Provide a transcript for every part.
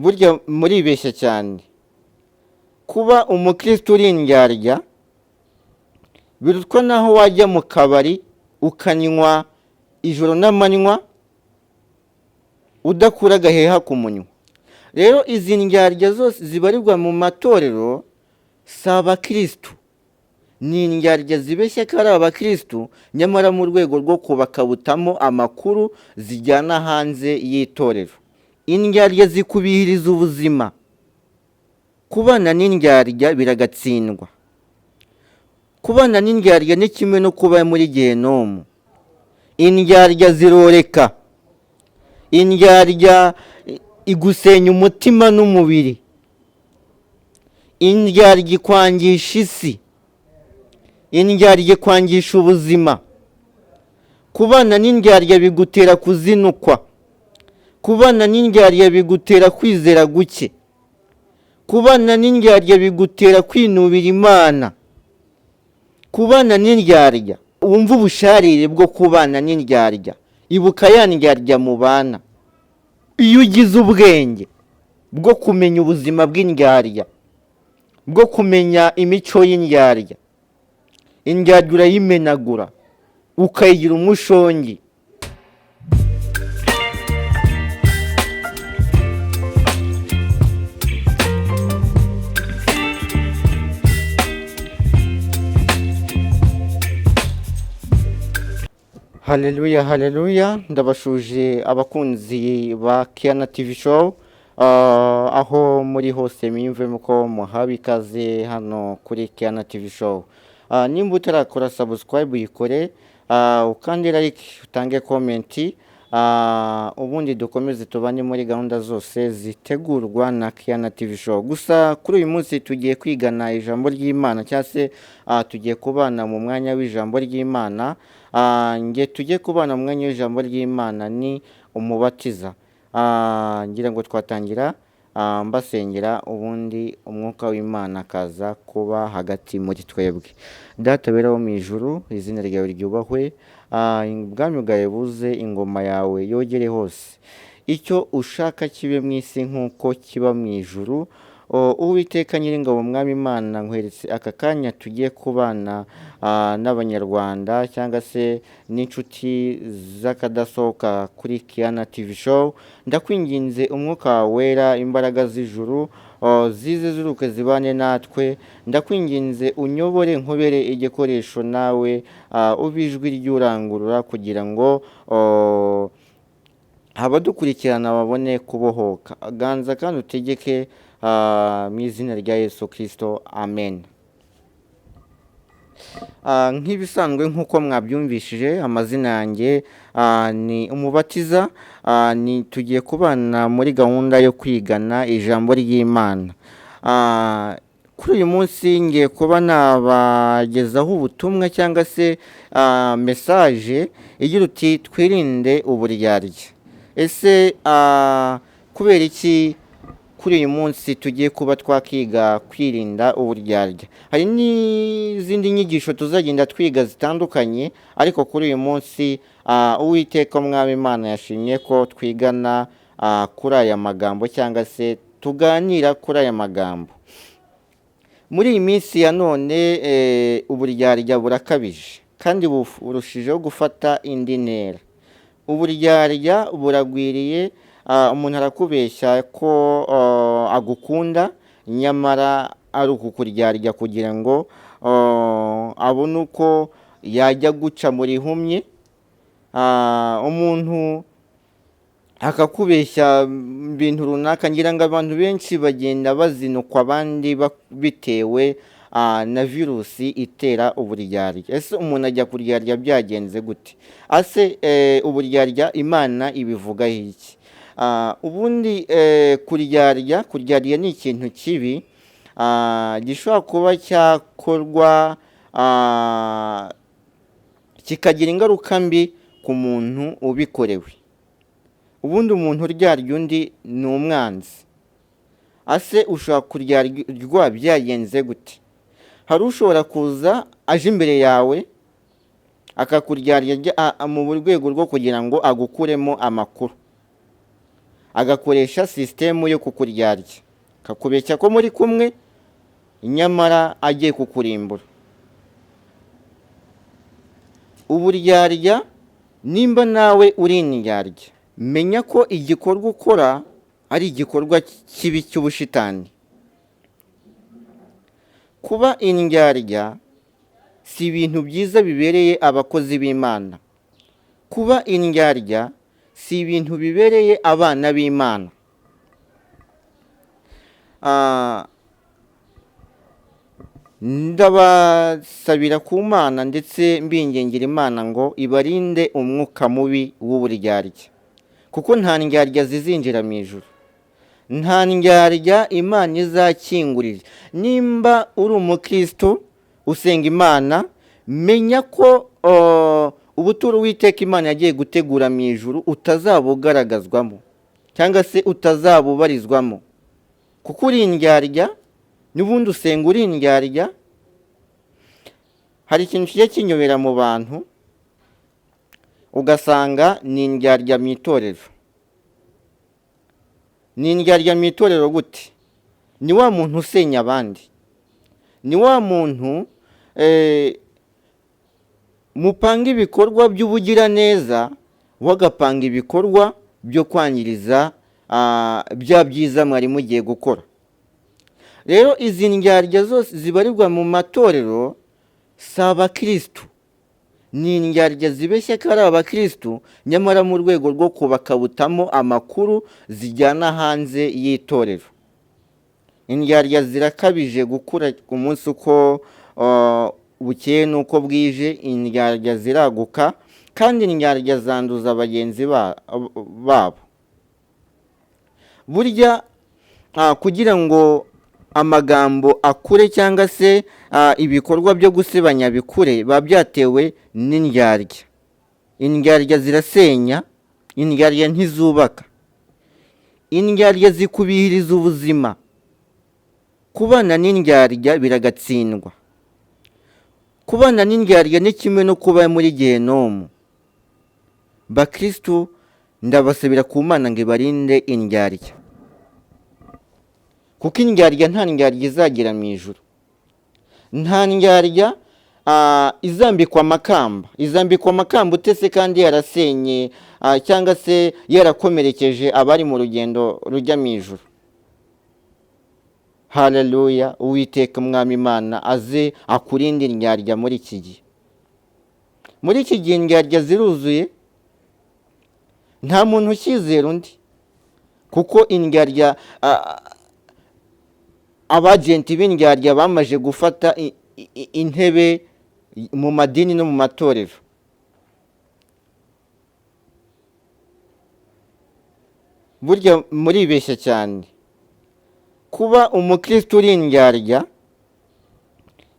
burya muribeshya cyane. Kuba umukristo uri indyarya birutwa naho wajya mu kabari ukanywa ijoro n'amanywa udakura agaheha ku munwa. Rero izi ndyarya zose zibarirwa mu matorero si abakristo, ni indyarya zibeshya ko ari abakristo, nyamara mu rwego rwo kubakabutamo amakuru zijyana hanze y'itorero. Indyarya zikubihiriza ubuzima. Kubana n'indyarya biragatsindwa. Kubana n'indyarya ni kimwe no kuba muri Gehinomu. Indyarya ziroreka. Indyarya igusenya umutima n'umubiri. Indyarya ikwangisha isi. Indyarya ikwangisha ubuzima. Kubana n'indyarya bigutera kuzinukwa. Kubana n'indyarya bigutera kwizera guke. Kubana n'indyarya bigutera kwinubira Imana. Kubana n'indyarya, wumva ubusharire bwo kubana n'indyarya, ibuka ya ndyarya mu bana. Iyo ugize ubwenge bwo kumenya ubuzima bw'indyarya, bwo kumenya imico y'indyarya, indyarya urayimenagura ukayigira umushongi. Haleluya, haleluya. Ndabashuje abakunzi ba Kiana TV show, aho muri hose mwimve muko muhawe ikaze hano kuri Kiana TV show. Nimba utarakora subscribe uyikore, ukande like, utange comment, ubundi dukomeze tubane muri gahunda zose zitegurwa na Kiana TV show. Gusa kuri uyu munsi tugiye kwigana ijambo ry'Imana, cyangwa se tugiye kubana mu mwanya w'ijambo ry'Imana. Nge tujye kubana mu mwanya w'ijambo ry'Imana ni umubatiza. Ngira ngo twatangira mbasengera, ubundi umwuka w'Imana akaza kuba hagati muri twebwe. Data wera wo mu ijuru, izina ryawe ryubahwe, ubwami bwawe buze, ingoma yawe yogere hose, icyo ushaka kibe mu isi nk'uko kiba mu ijuru. Uwiteka Nyiringabo Mwami Imana, nkweretse aka kanya tugiye kubana n'abanyarwanda cyangwa se n'inshuti z'akadasohoka kuri Kiana TV show. Ndakwinginze umwuka wera, imbaraga z'ijuru zize ziruke zibane natwe. Ndakwinginze unyobore, nkubere igikoresho, nawe ubijwi ry'urangurura, kugira ngo abadukurikirana babone kubohoka. Ganza kandi utegeke mu izina rya Yesu Kristo, amen. Nk'ibisanzwe nk'uko mwabyumvishije, amazina yanjye ni umubatiza. Tugiye kubana muri gahunda yo kwigana ijambo ry'Imana. Kuri uyu munsi ngiye kuba nabagezaho ubutumwa cyangwa se message igira uti twirinde uburyarya. Ese kubera iki kuri uyu munsi tugiye kuba twakiga kwirinda uburyarya? Hari n'izindi nyigisho tuzagenda twiga zitandukanye, ariko kuri uyu munsi Uwiteka Mwami Imana yashimye ko twigana kuri aya magambo, cyangwa se tuganira kuri aya magambo. Muri iyi minsi ya none uburyarya burakabije kandi burushijeho gufata indi ntera. Uburyarya buragwiriye. Umuntu arakubeshya ko agukunda, nyamara ari ukukuryarya kugira ngo abone uko yajya guca muri humye. Umuntu akakubeshya ibintu runaka. Ngira ngo abantu benshi bagenda bazinukwa abandi bitewe na virusi itera uburyarya. Ese umuntu ajya kuryarya byagenze gute? Ase uburyarya Imana ibivugaho iki? Ubundi kuryarya ni ikintu kibi, gishobora kuba cyakorwa kikagira ingaruka mbi ku muntu ubikorewe. Ubundi umuntu uryarya undi ni umwanzi. Ase ushobora kuryarwa byagenze gute? Hari ushobora kuza aje imbere yawe akakuryarya mu rwego rwo kugira ngo agukuremo amakuru. agakoresha sisitemu yo kukuryarya, akakubeshya ko muri kumwe nyamara agiye kukurimbura. Uburyarya, nimba nawe uri indyarya, menya ko igikorwa ukora ari igikorwa kibi cy'ubushitani. Kuba indyarya si ibintu byiza bibereye abakozi b'Imana. Kuba indyarya si ibintu bibereye abana b'Imana. Ndabasabira ku Mana ndetse mbingengera Imana ngo ibarinde umwuka mubi w'uburyarya, kuko nta ndyarya zizinjira mu ijuru, nta ndyarya Imana izakingurira. Nimba uri umukristo usenga Imana, menya ko ubuturo Uwiteka Imana yagiye gutegura mu ijuru utazabugaragazwamo cyangwa se utazabubarizwamo, kuko uri indyarya n'ubundi usenga uri indyarya. Hari ikintu kijya kinyobera mu bantu, ugasanga ni indyarya mu itorero. Ni indyarya mu itorero gute? Ni wa muntu usenya abandi, ni wa muntu mupanga ibikorwa by'ubugiraneza, wagapanga ibikorwa byo kwangiriza bya byiza mwari mugiye gukora. Rero izi ndyarya zose zibarirwa mu matorero si abakristo, ni indyarya zibeshya ko ari abakristo, nyamara mu rwego rwo kubakabutamo amakuru zijyana hanze y'itorero. Indyarya zirakabije gukura ku munsi uko bukeye n'uko bwije. Indyarya ziraguka kandi indyarya zanduza bagenzi babo. Burya kugira ngo amagambo akure cyangwa se ibikorwa byo gusebanya bikure, biba byatewe n'indyarya. Indyarya zirasenya, indyarya ntizubaka, indyarya zikubihiriza ubuzima. Kubana n'indyarya biragatsindwa. Kubana n'indyarya ni kimwe no kuba muri Gehinomu. Bakristo, ndabasabira ku Mana ngo ibarinde indyarya, kuko indyarya nta ndyarya izagera mu ijuru. Nta ndyarya izambikwa amakamba. Izambikwa amakamba utese kandi yarasenye cyangwa se yarakomerekeje abari mu rugendo rujya mu ijuru. Haleluya! Uwiteka Umwami Imana aze akurinde indyarya muri iki gihe. Muri iki gihe indyarya ziruzuye, nta muntu ukizera undi, kuko indyarya abagenti b'indyarya bamaze gufata intebe mu madini no mu matorero. Burya muribeshya cyane. Kuba umukristo uri indyarya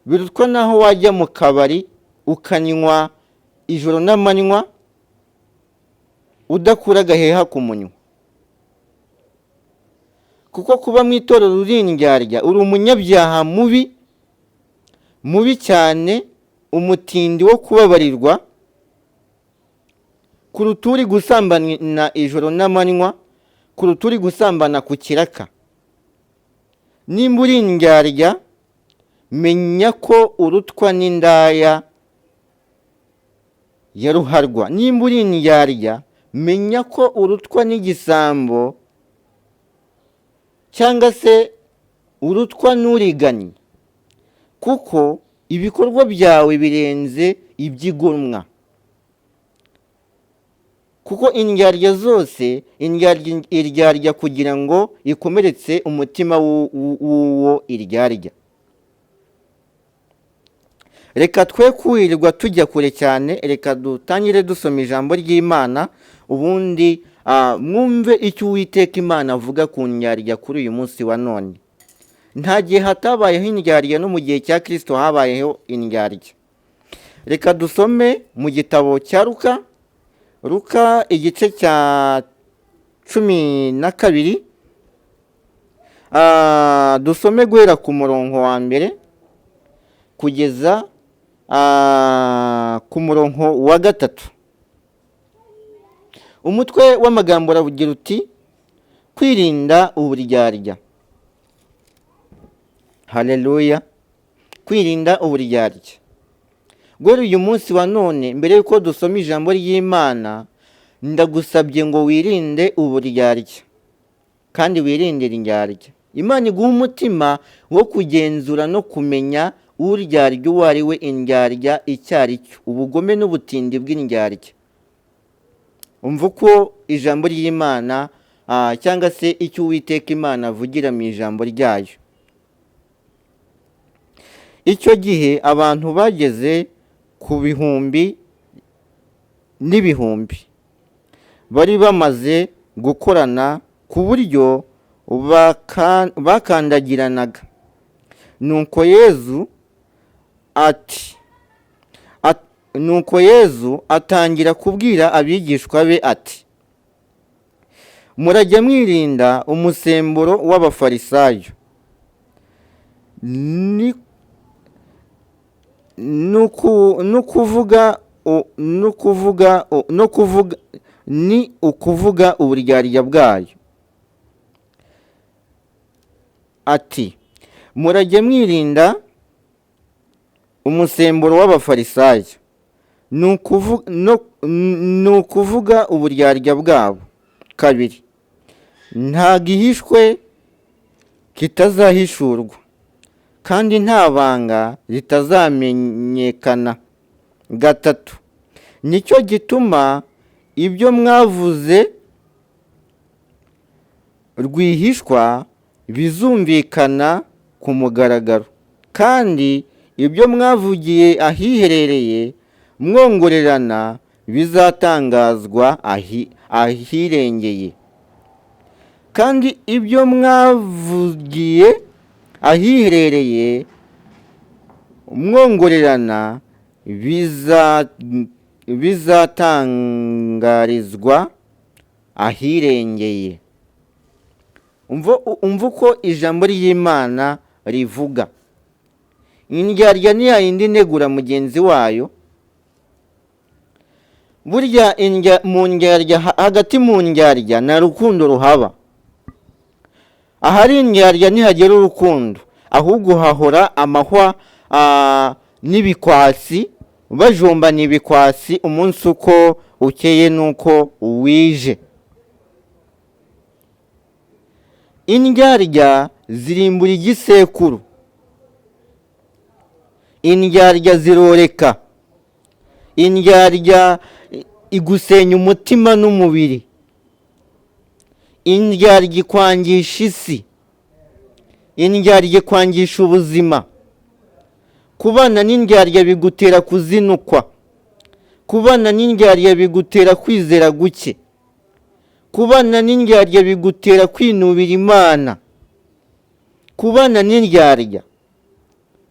birutwa naho wajya mu kabari ukanywa ijoro n'amanywa udakura agaheha ku munwa. Kuko kuba mu itorero uri indyarya, uri umunyabyaha mubi cyane, umutindi wo kubabarirwa, kuruta uri gusambana ijoro n'amanywa, kuruta uri gusambana ku kiraka. Nimba uri indyarya, menya ko urutwa n'indaya ya ruharwa. Nimba uri indyarya, menya ko urutwa n'igisambo cyangwa se urutwa n'uriganya, kuko ibikorwa byawe birenze iby'igomwa. Kuko indyarya zose, indyarya iryarya kugira ngo ikomeretse umutima w'uwo iryarya. Reka twe kwirirwa tujya kure cyane, reka dutangire dusoma ijambo ry'Imana, ubundi mwumve icyo Uwiteka Imana avuga ku ndyarya kuri uyu munsi wa none. Nta gihe hatabayeho indyarya, no mu gihe cya Kristo habayeho indyarya. Reka dusome mu gitabo cya Luka igice cya 12, dusome guhera ku murongo wa mbere kugeza ku murongo wa 3. Umutwe w'amagambo uravugira uti: kwirinda uburyarya. Haleluya. Kwirinda uburyarya. Guhera uyu munsi wa none, mbere yuko dusoma ijambo ry'Imana, ndagusabye ngo wirinde uburyarya kandi wirindire indyarya. Imana iguha umutima wo kugenzura no kumenya uryarya uwo ari we, indyarya icyo ari cyo, ubugome n'ubutindi bw'indyarya. Umva uko ijambo ry'Imana cyangwa se icyo Uwiteka Imana avugira mu ijambo ryayo. Icyo gihe abantu bageze ku bihumbi n'ibihumbi, bari bamaze gukorana ku buryo bakandagiranaga. Nuko Yezu atangira kubwira abigishwa be ati, murajya mwirinda umusemburo w'abafarisayo ni ukuvuga uburyarya bwayo. Ati, murajya mwirinda umusemburo w'abafarisayo, ni ukuvuga uburyarya bwabo. Kabiri, nta gihishwe kitazahishurwa, kandi nta banga ritazamenyekana. Gatatu, nicyo gituma ibyo mwavuze rwihishwa bizumvikana ku mugaragaro, kandi ibyo mwavugiye ahiherereye mwongorerana bizatangazwa ahirengeye. Kandi ibyo mwavugiye ahiherereye mwongorerana bizatangarizwa ahirengeye. Umva uko ijambo ry'Imana rivuga. Indyarya ni yayindi inegura mugenzi wayo. Burya hagati mu ndyarya nta rukundo ruhaba. Ahari indyarya ntihagera urukundo, ahubwo hahora amahwa n'ibikwasi, bajombana ibikwasi umunsi uko ukeye n'uko wije. Indyarya zirimbura igisekuru, indyarya ziroreka, indyarya igusenya umutima n'umubiri, indyarya ikwangisha isi, indyarya ikwangisha ubuzima. Kubana n'indyarya bigutera kuzinukwa, kubana n'indyarya bigutera kwizera guke, kubana n'indyarya bigutera kwinubira Imana. Kubana n'indyarya,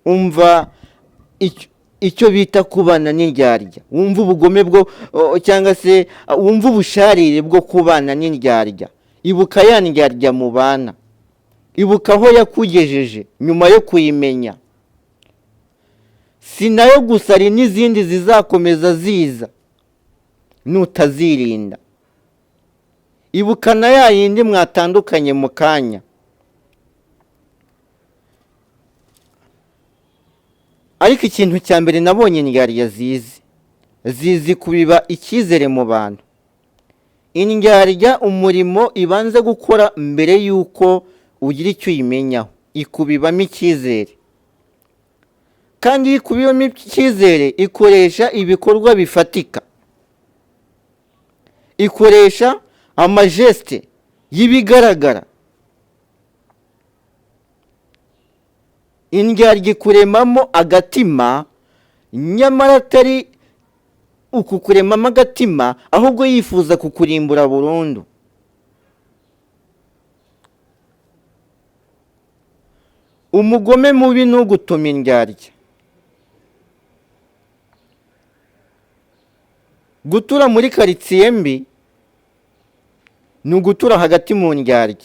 umva icyo bita kubana n'indyarya, wumva ubugome bwo cyangwa se wumva ubusharire bwo kubana n'indyarya. Ibuka ya ndyarya mubana, ibuka aho yakugejeje nyuma yo kuyimenya. Si nayo gusa, hari n'izindi zizakomeza ziza nutazirinda. Ibuka na ya yindi mwatandukanye mu kanya. Ariko ikintu cya mbere nabonye indyarya zizi kubiba icyizere mu bantu. Indyarya umurimo ibanza gukora mbere y'uko ugira icyo uyimenyaho, ikubibamo icyizere. Kandi iyo ikubibamo icyizere, ikoresha ibikorwa bifatika, ikoresha amajeste y'ibigaragara. Indyarya ikuremamo agatima, nyamara atari ukukuremamo agatima, ahubwo yifuza kukurimbura burundu. Umugome mubi ntugutuma indyarya. Gutura muri karitsiye mbi ni ugutura hagati mu ndyarya.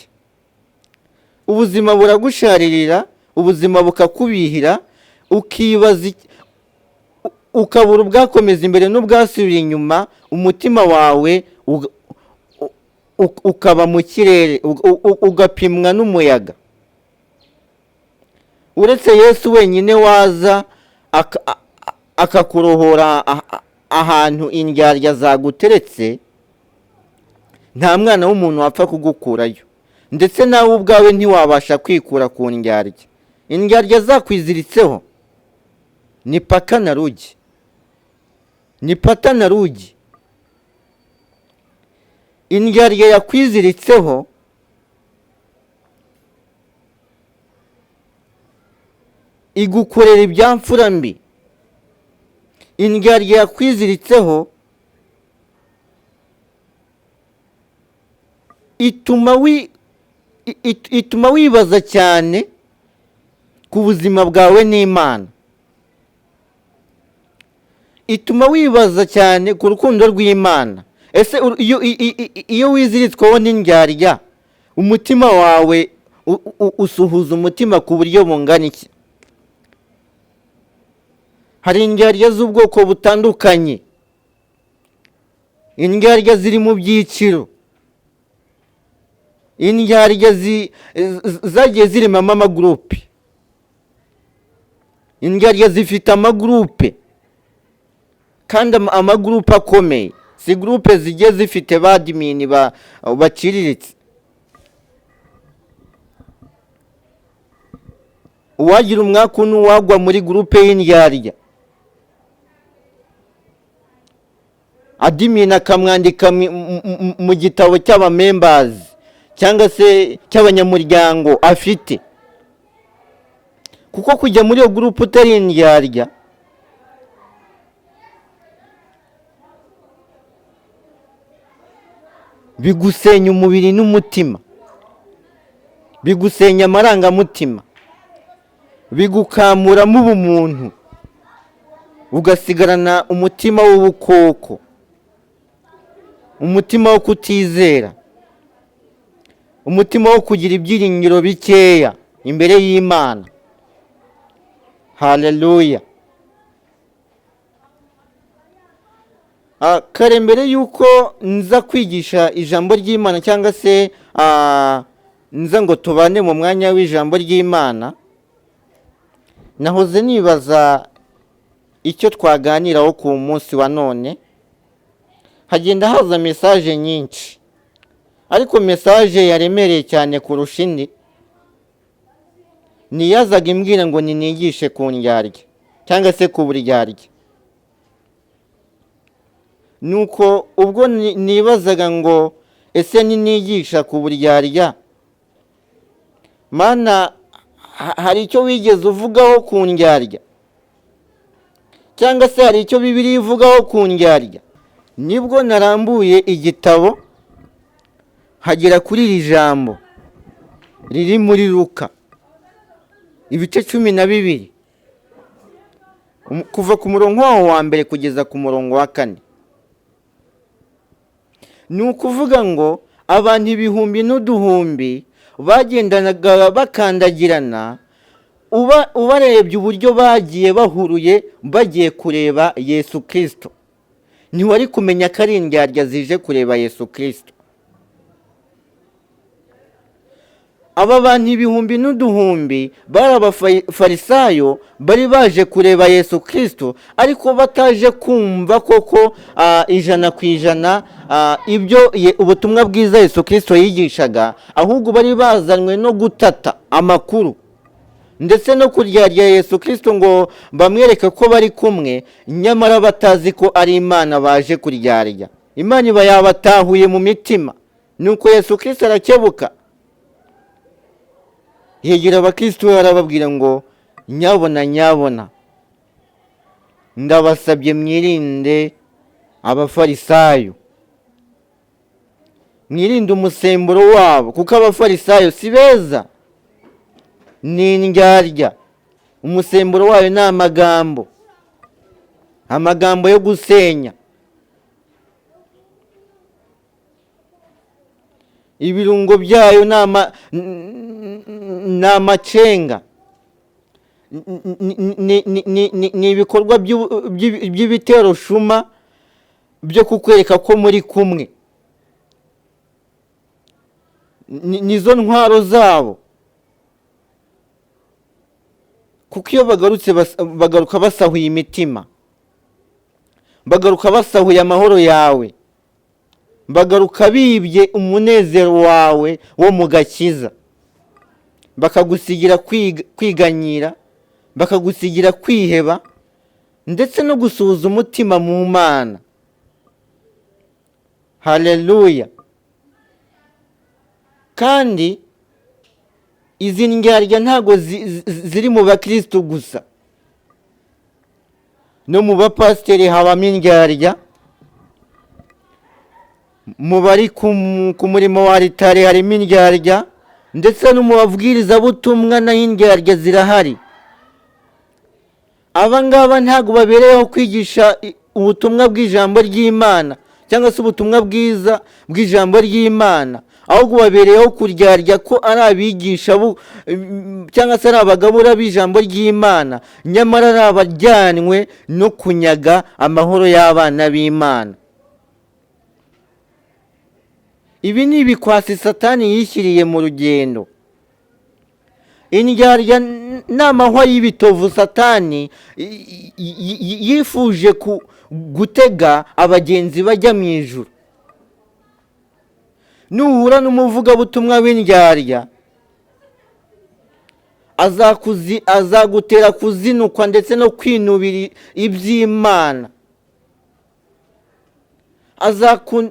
Ubuzima buragusharirira, ubuzima bukakubihira, ukibaza ukabura ubwakomeza imbere n'ubwasubira inyuma, umutima wawe ukaba mu kirere, ugapimwa n'umuyaga. Uretse Yesu wenyine waza akakurohora ahantu indyarya zaguteretse, nta mwana w'umuntu wapfa kugukurayo, ndetse nawe ubwawe ntiwabasha kwikura ku ndyarya. Indyarya zakwiziritseho ni paka na rugi, ni pata na rugi. Indyarya yakwiziritseho igukorera ibyamfura mbi. Indyarya yakwiziritseho ituma wibaza cyane ku buzima bwawe n'Imana, ituma wibaza cyane ku rukundo rw'Imana. Ese iyo wiziritsweho n'indyarya, umutima wawe usuhuza umutima ku buryo bungana iki? Hari indyarya z'ubwoko butandukanye, indyarya ziri mu byiciro, indyarya zagiye ziremamo amagurupe. Indyarya zifite amagurupe, kandi amagurupe akomeye, si gurupe zigiye zifite ba adimini baciriritse. Uwagira umwaku n'uwagwa muri gurupe y'indyarya, adimini akamwandika mu gitabo cy'abamembazi cyangwa se cy'abanyamuryango afite. Kuko kujya muri iyo gurupe utari indyarya bigusenya umubiri n'umutima, bigusenya amarangamutima, bigukamuramo ubumuntu, ugasigarana umutima w'ubukoko, umutima wo kutizera, umutima wo kugira ibyiringiro bikeya imbere y'Imana. Haleluya. Kare mbere yuko nza kwigisha ijambo ry'Imana cyangwa se nza ngo tubane mu mwanya w'ijambo ry'Imana, nahoze nibaza icyo twaganiraho ku munsi wa none. Hagenda haza mesaje nyinshi, ariko mesaje yaremereye cyane kurusha indi niyazaga imbwira ngo ninigishe ku ndyarya cyangwa se ku buryarya. Nuko ubwo nibazaga ngo ese ninigisha ku buryarya, Mana, hari icyo wigeze uvugaho ku ndyarya? Cyangwa se hari icyo Bibiliya ivugaho ku ndyarya? Nibwo narambuye igitabo hagera kuri iri jambo riri muri Luka ibice 12, kuva ku murongo wa mbere kugeza ku murongo wa 4. Ni ukuvuga ngo abantu ibihumbi n'uduhumbi bagendanaga bakandagirana, ubarebye uburyo bagiye bahuruye bagiye kureba Yesu Kristo. Ntiwari kumenya ko ari indyarya zije kureba Yesu Kristo. Aba bantu ibihumbi n'uduhumbi bari abafarisayo, bari baje kureba Yesu Kristo, ariko bataje kumva koko ijana ku ijana ibyo ubutumwa bwiza Yesu Kristo yigishaga, ahubwo bari bazanwe no gutata amakuru ndetse no kuryarya Yesu Kristo ngo bamwereke ko bari kumwe, nyamara batazi ko ari Imana baje kuryarya. Imana iba yabatahuye mu mitima. Nuko Yesu Kristo arakebuka, yegera abakristo arababwira ngo nyabona ndabasabye mwirinde abafarisayo, mwirinde umusemburo wabo, kuko abafarisayo si beza, ni indyarya. Umusemburo wayo ni amagambo yo gusenya, ibirungo byayo ni amacenga, ni ibikorwa by'ibitero shuma byo kukwereka ko muri kumwe. nizo ntwaro zabo, kuko iyo bagarutse bagaruka basahuye imitima, bagaruka basahuye amahoro yawe, bagaruka bibye umunezero wawe wo mu gakiza, bakagusigira kwiganyira, bakagusigira kwiheba ndetse no gusuhuza umutima mu Mana. Haleluya. Kandi izi ndyarya ntago ziri mu bakristo gusa, no mu bapasiteri habamo indyarya, mu bari ku murimo wa ritari harimo indyarya, ndetse no mu babwirizabutumwa naho indyarya zirahari. Aba ngaba ntago babereyeho kwigisha ubutumwa bw'ijambo ry'Imana cyangwa se ubutumwa bwiza bw'ijambo ry'Imana, ahubwo babereyeho kuryarya ko ari abigisha cyangwa se ari abagabura b'ijambo ry'Imana, nyamara ari abajyanwe no kunyaga amahoro y'abana b'Imana. Ibi ni ibikwasi Satani yishyiriye mu rugendo. Indyarya ni amahwa y'ibitovu Satani yifuje gutega abagenzi bajya mu ijuru. Nuhura n'umuvugabutumwa w'indyarya, azagutera kuzinukwa ndetse no kwinubira iby'Imana,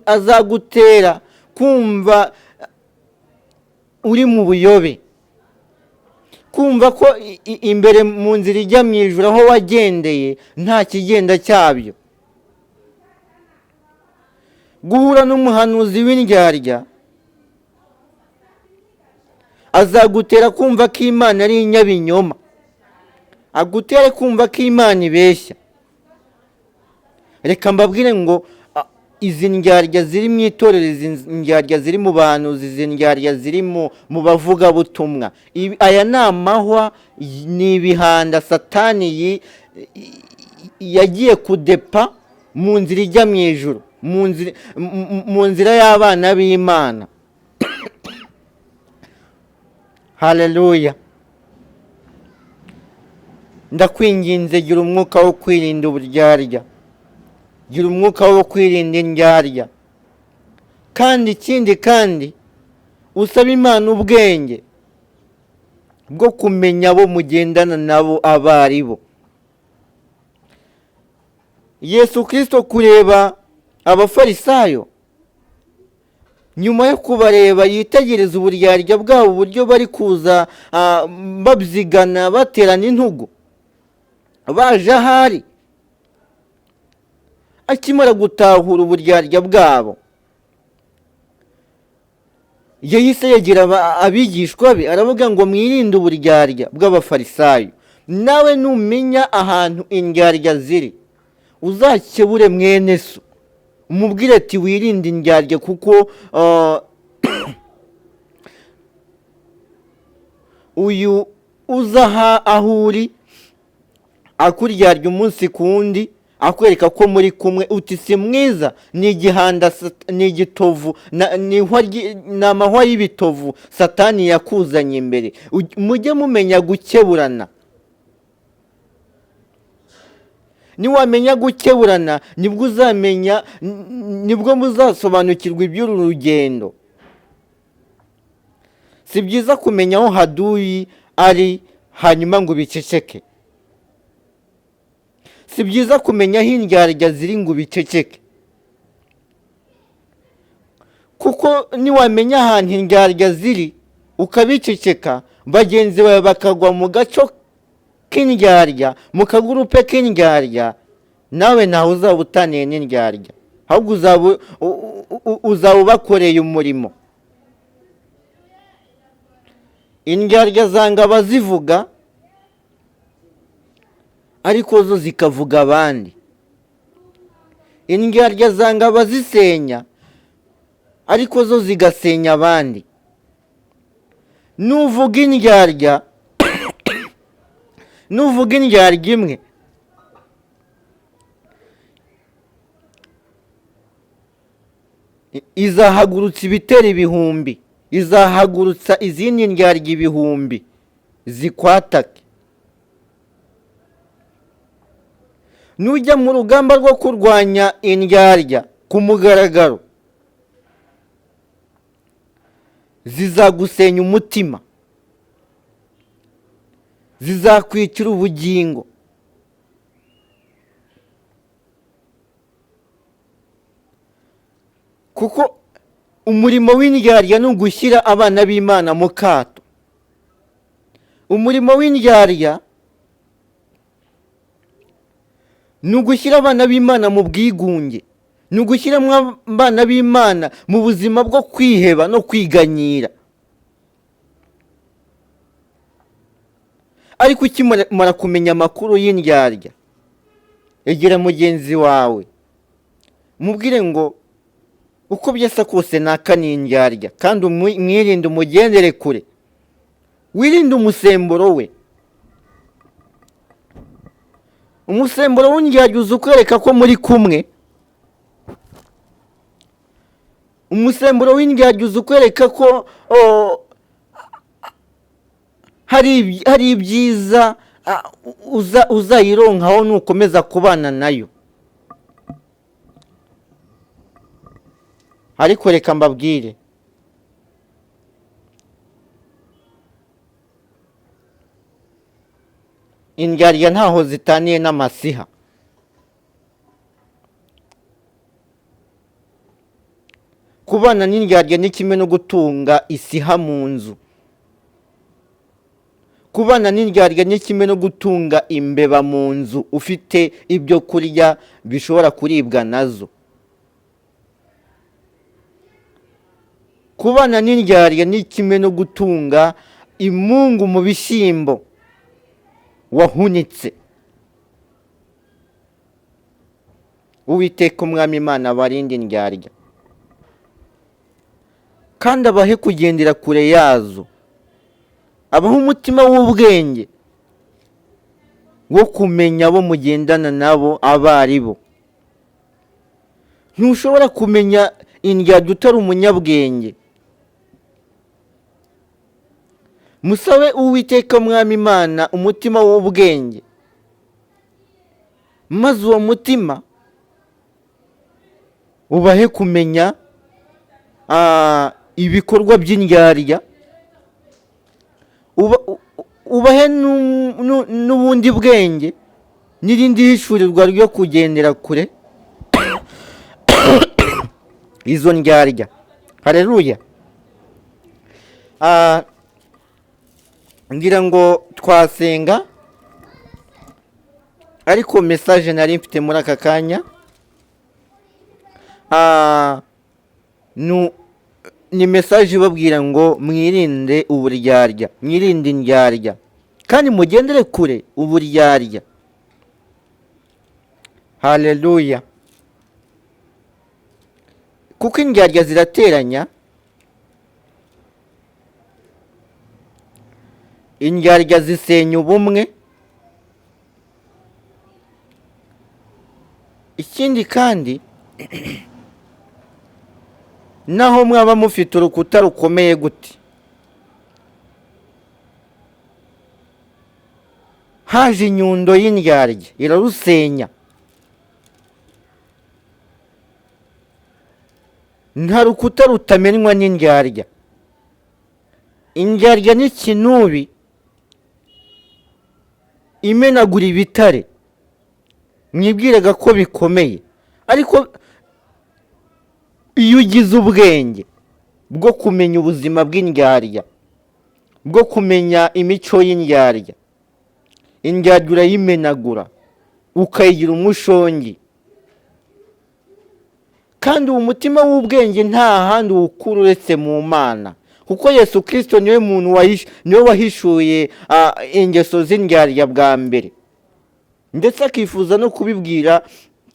azagutera kumva uri mu buyobe, kumva ko imbere mu nzira ijya mu ijuru aho wagendeye nta kigenda cyabyo. Guhura n'umuhanuzi w'indyarya azagutera kumva ko Imana ari inyabinyoma, agutere kumva ko Imana ibeshya. Reka mbabwire ngo izi ndyarya ziri mu itorero, izi ndyarya ziri mu bahanuzi, izi ndyarya ziri mu bavugabutumwa, aya ni amahwa, ni ibihanda Satani yagiye kudepa mu nzira ijya mu ijuru, mu nzira y'abana b'Imana. Haleluya. Ndakwinginze, gira umwuka wo kwirinda uburyarya, gira umwuka wo kwirinda indyarya, kandi ikindi usaba Imana ubwenge bwo kumenya abo mugendana nabo abo ari bo. Yesu Kristo kureba abafarisayo, nyuma yo kubareba yitegereza uburyarya bwabo, uburyo bari kuza babyigana baterana intugu baje ahari. Akimara gutahura uburyarya bwabo, yahise yegera abigishwa be aravuga ngo mwirinde uburyarya bw'abafarisayo. Nawe numenya ahantu indyarya ziri, uzakebure mwene so, umubwire ati wirinde indyarya, kuko uyu uza aho uri akuryarya umunsi ku wundi, akwereka ko muri kumwe, uti si mwiza, ni igihanda, ni igitovu, ni amahwa y'ibitovu Satani yakuzanye imbere. Mujye mumenya gukeburana. Niwamenya gukeburana, nibwo uzamenya, nibwo muzasobanukirwa iby'uru rugendo. Si byiza kumenya aho haduyi ari hanyuma ngo biceceke. Si byiza kumenya aho indyarya ziri ngo biceceke, kuko niwamenya ahantu indyarya ziri ukabiceceka, bagenzi bawe bakagwa mu gaco k'indyarya, mu kagurupe k'indyarya, nawe ntawe uzaba utaniye n'indyarya, ahubwo uzaba ubakoreye umurimo. Indyarya zanga abazivuga, ariko zo zikavuga abandi. Indyarya zanga abazisenya, ariko zo zigasenya abandi. Nuvuga indyarya imwe, izahagurutsa ibitero ibihumbi, izahagurutsa izindi ndyarya ibihumbi zikwatake. nujya mu rugamba rwo kurwanya indyarya ku mugaragaro, zizagusenya umutima, zizakwicira ubugingo. kuko umurimo w'indyarya ni ugushyira abana b'Imana mu kato. umurimo w'indyarya ni ugushyira abana b'Imana mu bwigunge, ni ugushyira abana b'Imana mu buzima bwo kwiheba no kwiganyira. ariko ukimara kumenya amakuru y'indyarya, egera mugenzi wawe mubwire ngo uko byasa kose naka ni indyarya, kandi mwirinde, umugendere kure, wirinde umusemburo we. umusemburo w'indyarya uza ukwereka ko muri kumwe. umusemburo w'indyarya uza ukwereka ko hari ibyiza uzayironkaho nukomeza kubana nayo. ariko reka mbabwire, indyarya ntaho zitaniye n'amasiha. kubana n'indyarya ni kimwe no gutunga isiha mu nzu. kubana n'indyarya ni kimwe no gutunga imbeba mu nzu, ufite ibyo kurya bishobora kuribwa nazo. kubana n'indyarya ni kimwe no gutunga imungu mu bishyimbo wahunitse. Uwiteka umwami Imana abarinde indyarya, kandi abahe kugendera kure yazo, abahe umutima w'ubwenge wo kumenya abo mugendana nabo abo ari bo. ntushobora kumenya indyarya utari umunyabwenge. musabe Uwiteka umwami Imana umutima w'ubwenge, maze uwo mutima ubahe kumenya ibikorwa by'indyarya, ubahe n'ubundi bwenge n'irindi hishurirwa ryo kugendera kure izo ndyarya. Haleluya. ngira ngo twasenga, ariko message nari mfite muri aka kanya ni message ibabwira ngo mwirinde uburyarya, mwirinde indyarya, kandi mugendere kure uburyarya. Haleluya. kuko indyarya zirateranya, indyarya zisenya ubumwe. ikindi kandi, naho mwaba mufite urukuta rukomeye gute, haje inyundo y'indyarya irarusenya. nta rukuta rutamenywa n'indyarya. indyarya ni ikinubi imenagura ibitare mwibwiraga ko bikomeye, ariko iyo ugize ubwenge bwo kumenya ubuzima bw'indyarya, bwo kumenya imico y'indyarya, indyarya urayimenagura ukayigira umushongi. kandi uwo mutima w'ubwenge nta handi uwukura uretse mu Mana, kuko Yesu Kristo niwe wahishuye ingeso z'indyarya bwa mbere, ndetse akifuza no kubibwira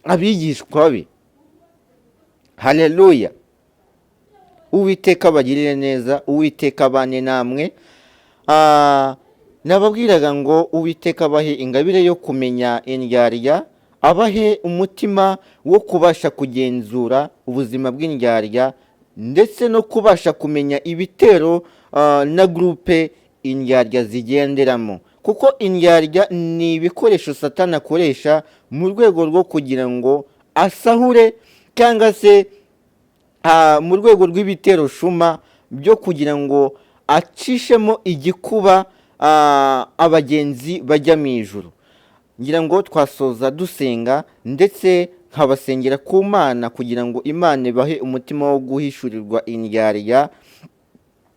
abigishwa be. Haleluya. Uwiteka abagirire neza, Uwiteka abane namwe. nababwiraga ngo Uwiteka abahe ingabire yo kumenya indyarya, abahe umutima wo kubasha kugenzura ubuzima bw'indyarya ndetse no kubasha kumenya ibitero na gurupe indyarya zigenderamo, kuko indyarya ni ibikoresho Satani akoresha mu rwego rwo kugira ngo asahure, cyangwa se mu rwego rw'ibitero shuma byo kugira ngo acishemo igikuba abagenzi bajya mu ijuru. ngira ngo twasoza dusenga, ndetse nkabasengera ku Mana kugira ngo Imana ibahe umutima wo guhishurirwa indyarya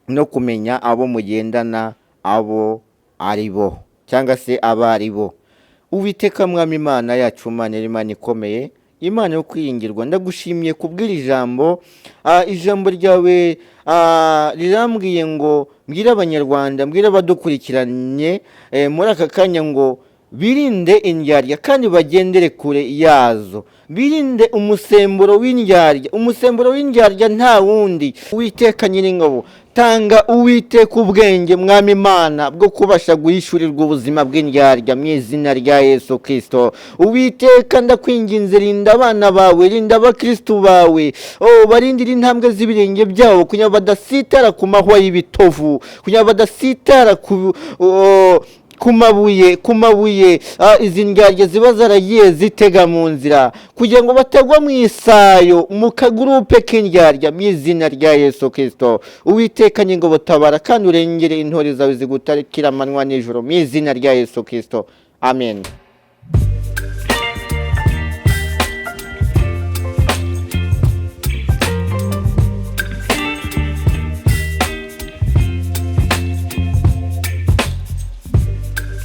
no kumenya abo mugendana abo ari bo, cyangwa se abo ari bo. Uwiteka Mwami Imana yacu, Mana Imana ikomeye, Imana yo kwiringirwa, ndagushimiye kubwira ijambo ryawe rirambwiye ngo mbwire Abanyarwanda, mbwire abadukurikiranye muri aka kanya ngo birinde indyarya kandi bagendere kure yazo, birinde umusemburo w'indyarya. Umusemburo w'indyarya nta wundi, Uwiteka Nyiringabo, tanga Uwiteka ubwenge Mwami Imana bwo kubasha guhishurirwa ubuzima bw'indyarya mu izina rya Yesu Kristo. Uwiteka ndakwinginze, rinda abana bawe, rinda abakristo bawe, barindira intambwe z'ibirenge byabo kugira badasitara ku mahwa y'ibitovu, kugira badasitara ku mabuye izi ndyarya ziba zaragiye zitega mu nzira, kugira ngo batagwa mu isayo mu kagurupe k'indyarya mu izina rya Yesu Kristo. Uwiteka Nyiringabo, tabara kandi urengere intore zawe zigutarikira amanywa n'ijoro mu izina rya Yesu Kristo. Amen.